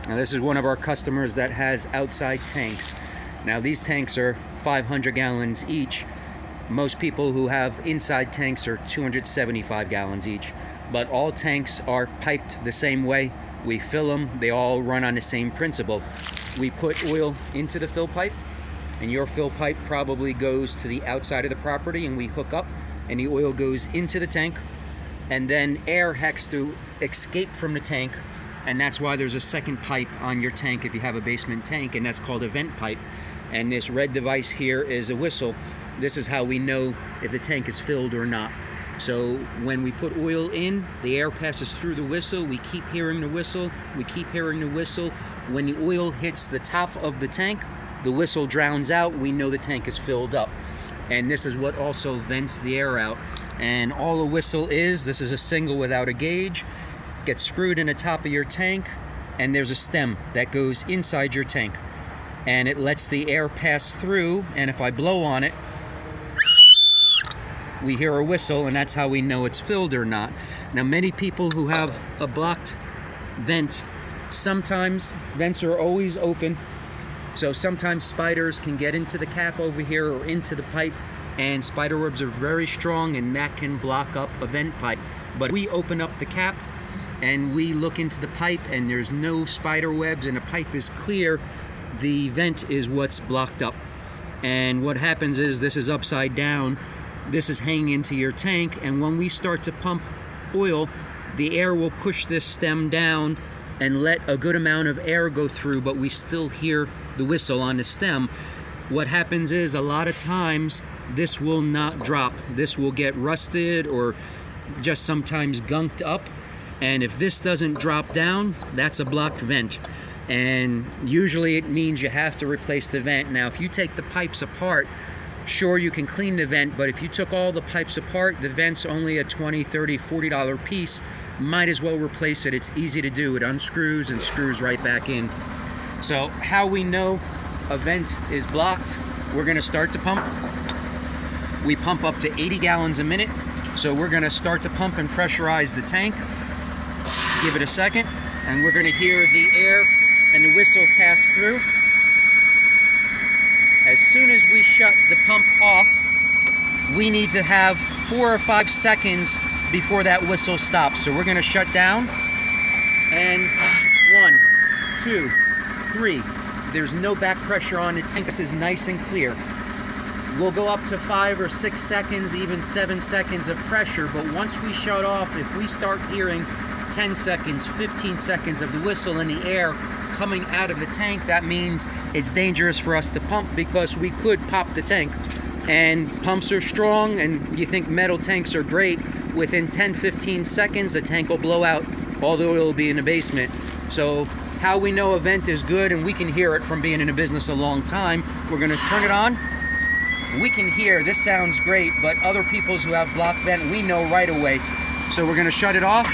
Now this is one of our customers that has outside tanks. Now these tanks are 500 gallons each. Most people who have inside tanks are 275 gallons each. But all tanks are piped the same way. We fill them, they all run on the same principle. We put oil into the fill pipe, and your fill pipe probably goes to the outside of the property, and we hook up and the oil goes into the tank, and then air has to escape from the tank, and that's why there's a second pipe on your tank if you have a basement tank, and that's called a vent pipe. And this red device here is a whistle. This is how we know if the tank is filled or not. So when we put oil in, the air passes through the whistle. We keep hearing the whistle. We keep hearing the whistle. When the oil hits the top of the tank, the whistle drowns out. We know the tank is filled up. And this is what also vents the air out. And all a whistle is, this is a single without a gauge, gets screwed in the top of your tank, and there's a stem that goes inside your tank. And it lets the air pass through, and if I blow on it, we hear a whistle, and that's how we know it's filled or not. Now, many people who have a blocked vent, sometimes vents are always open, so sometimes spiders can get into the cap over here or into the pipe, and spider webs are very strong, and that can block up a vent pipe. But we open up the cap and we look into the pipe, and there's no spider webs, and the pipe is clear. The vent is what's blocked up. And what happens is, this is upside down. This is hanging into your tank, and when we start to pump oil, the air will push this stem down and let a good amount of air go through, but we still hear the whistle on the stem. What happens is, a lot of times this will not drop. This will get rusted or just sometimes gunked up, and if this doesn't drop down, that's a blocked vent. And usually it means you have to replace the vent. Now, if you take the pipes apart, sure, you can clean the vent, but if you took all the pipes apart, the vent's only a $20, $30, $40 piece. Might as well replace it. It's easy to do. It unscrews and screws right back in. So how we know a vent is blocked, we're gonna start to pump. We pump up to 80 gallons a minute. So we're gonna start to pump and pressurize the tank. Give it a second, and we're gonna hear the air and the whistle pass through. As soon as we shut the pump off, we need to have 4 or 5 seconds before that whistle stops. So we're gonna shut down, and 1, 2, 3. There's no back pressure on the tank. This is nice and clear. We'll go up to 5 or 6 seconds, even 7 seconds of pressure, but once we shut off, if we start hearing 10 seconds, 15 seconds of the whistle in the air coming out of the tank, that means it's dangerous for us to pump, because we could pop the tank. And pumps are strong, and you think metal tanks are great. Within 10-15 seconds, the tank will blow out. All the oil will be in the basement. So how we know a vent is good, and we can hear it from being in the business a long time, we're gonna turn it on. We can hear, this sounds great, but other people's who have blocked vent, we know right away. So we're gonna shut it off.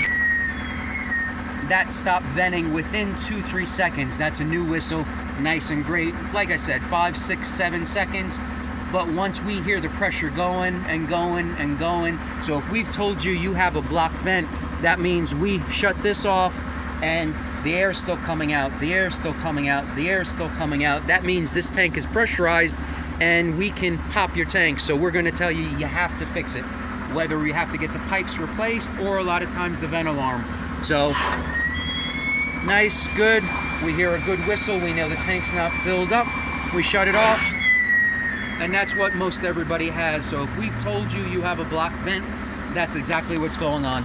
That stopped venting within 2-3 seconds. That's a new whistle, nice and great. Like I said, 5, 6, 7 seconds. But once we hear the pressure going and going and going, so if we've told you you have a blocked vent, that means we shut this off and the air is still coming out, the air is still coming out, the air is still coming out. That means this tank is pressurized and we can pop your tank. So we're gonna tell you, you have to fix it. Whether we have to get the pipes replaced, or a lot of times the vent alarm. So, nice, good. We hear a good whistle, we know the tank's not filled up. We shut it off, and that's what most everybody has. So if we've told you you have a blocked vent, that's exactly what's going on.